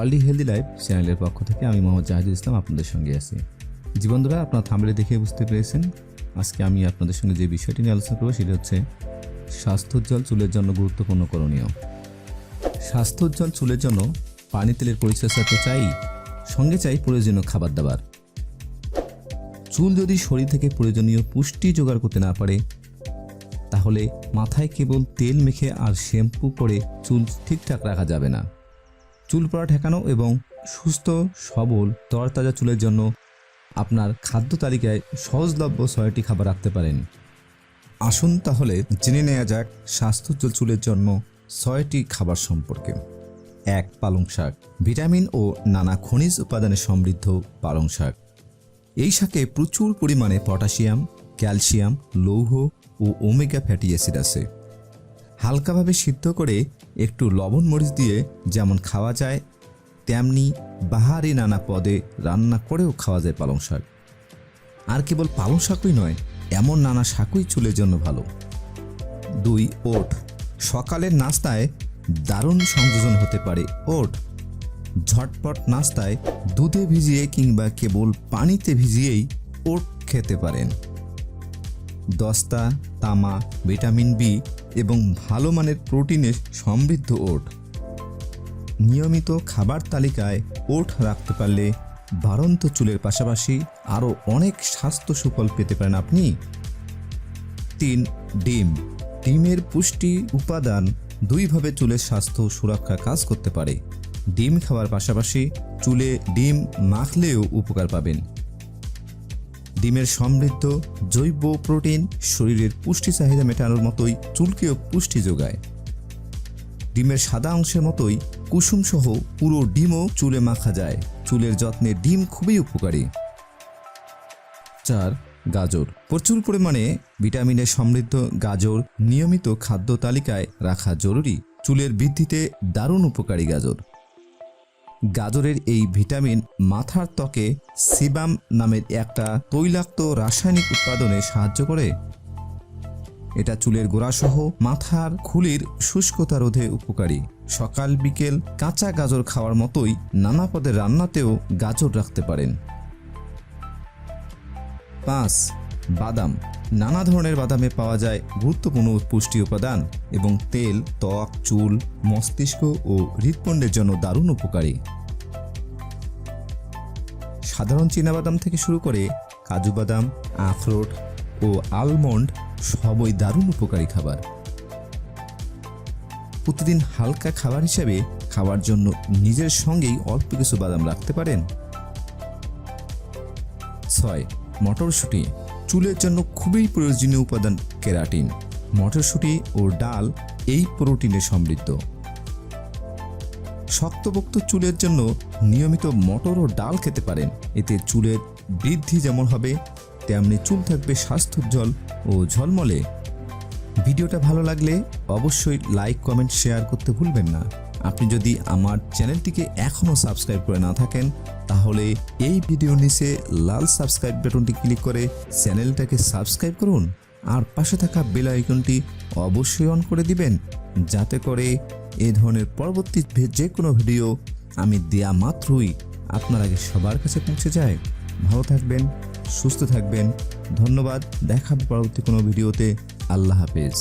World healthy life চ্যানেলের পক্ষ থেকে আমি মোহাম্মদ জাহিদুল ইসলাম আপনাদের সঙ্গে আছি। জি বন্ধুরা, আপনারা থাম্বনেল দেখে বুঝতে পেরেছেন আজকে আমি আপনাদের সঙ্গে যে বিষয়টি নিয়ে আলোচনা করব সেটা হচ্ছে স্বাস্থ্যোজ্জ্বল চুলের জন্য গুরুত্বপূর্ণ করণীয়। স্বাস্থ্যোজ্জ্বল চুলের জন্য পানি তেলের পরিচর্যা তো চাই, সঙ্গে চাই প্রয়োজনীয় খাবার দাবার। চুল যদি শরীর থেকে প্রয়োজনীয় পুষ্টি জোগাড় করতে না পারে তাহলে মাথায় কেবল তেল মেখে আর শ্যাম্পু করে চুল ঠিকঠাক রাখা যাবে না। চুল পড়া ঠেকানো এবং সুস্থ সবল তরতাজা চুলের জন্য আপনার খাদ্য তালিকায় সহজলভ্য 6টি খাবার রাখতে পারেন। আসুন তাহলে জেনে নেওয়া যাক স্বাস্থ্যোজ্জ্বল চুলের জন্য 6টি খাবার সম্পর্কে। 1. পালং শাক। ভিটামিন ও নানা খনিজ উপাদানে সমৃদ্ধ পালং শাক। এই শাকে প্রচুর পরিমাণে পটাশিয়াম, ক্যালসিয়াম, লৌহ ও ওমেগা ফ্যাটি অ্যাসিড আছে। হালকাভাবে সিদ্ধ করে একটু লবণ মরিচ দিয়ে যেমন খাওয়া যায় তেমনি বাহারি নানা পদে রান্না করেও খাওয়া যায় পালং শাক। আর কেবল পালং শাকই নয়, এমন নানা শাকই চুলের জন্য ভালো। 2. ওট। সকালের নাস্তায় দারুণ সংযোজন হতে পারে ওট। ঝটপট নাস্তায় দুধে ভিজিয়ে কিংবা কেবল পানিতে ভিজিয়েই ওট খেতে পারেন। দস্তা, তামা, ভিটামিন বি এবং ভালো মানের প্রোটিনে সমৃদ্ধ ওট। নিয়মিত খাবার তালিকায় ওট রাখতে পারলে বাড়ন্ত চুলের পাশাপাশি আরও অনেক স্বাস্থ্য সুফল পেতে পারেন আপনি। 3. ডিম। ডিমের পুষ্টি উপাদান দুইভাবে চুলের স্বাস্থ্য সুরক্ষা কাজ করতে পারে। ডিম খাওয়ার পাশাপাশি চুলে ডিম মাখলেও উপকার পাবেন। ডিমের সমৃদ্ধ জৈব প্রোটিন শরীরের পুষ্টি চাহিদা মেটানোর মতোই চুলকেও পুষ্টি যোগায়। ডিমের সাদা অংশের মতোই কুসুম সহ পুরো ডিমও চুলে মাখা যায়। চুলের যত্নে ডিম খুবই উপকারী। 4. গাজর। প্রচুর পরিমাণে ভিটামিনে সমৃদ্ধ গাজর নিয়মিত খাদ্য তালিকায় রাখা জরুরি। চুলের বৃদ্ধিতে দারুণ উপকারী গাজর। গাজরের এই ভিটামিন মাথার ত্বকে সিবাম নামের একটা তৈলাক্ত রাসায়নিক উৎপাদনে সাহায্য করে। এটা চুলের গোড়াসহ মাথার খুলির শুষ্কতা রোধে উপকারী। সকাল বিকেল কাঁচা গাজর খাওয়ার মতোই নানা পদের রান্নাতেও গাজর রাখতে পারেন। 5. বাদাম। নানা ধরনের বাদামে পাওয়া যায় গুরুত্বপূর্ণ পুষ্টি উপাদান এবং তেল ত্বক, চুল, মস্তিষ্ক ও হৃৎপিণ্ডের জন্য দারুণ উপকারী। সাধারণ চীনাবাদাম থেকে শুরু করে কাজু বাদাম, আখরোট ও আলমন্ড সবই দারুণ উপকারী খাবার। প্রতিদিন হালকা খাবার হিসেবে খাওয়ার জন্য নিজের সঙ্গেই অল্প কিছু বাদাম রাখতে পারেন। 6. মটরশুঁটি। চুলের জন্য খুবই প্রয়োজনীয় উপাদান কেরাটিন। মটরশুঁটি ও ডাল এই প্রোটিনে সমৃদ্ধ। শক্তপোক্ত চুলের জন্য নিয়মিত মটর ও ডাল খেতে পারেন। এতে চুলের বৃদ্ধি যেমন হবে তেমনি চুল থাকবে স্বাস্থ্যোজ্জ্বল ও ঝলমলে। ভিডিওটা ভালো লাগলে অবশ্যই লাইক, কমেন্ট, শেয়ার করতে ভুলবেন না। আপনি যদি আমার চ্যানেলটিকে এখনও সাবস্ক্রাইব করে না থাকেন তাহলে এই ভিডিওর নিচে লাল সাবস্ক্রাইব বাটনটি ক্লিক করে চ্যানেলটাকে সাবস্ক্রাইব করুন আর পাশে থাকা বেল আইকনটি অবশ্যই অন করে দিবেন যাতে করে এই ধরনের পরবর্তী যে কোনো ভিডিও আমি দেয়া মাত্রই আপনার আগে সবার কাছে পৌঁছে যায়। ভালো থাকবেন, সুস্থ থাকবেন। ধন্যবাদ। দেখা হবে পরবর্তী কোনো ভিডিওতে। আল্লাহ হাফেজ।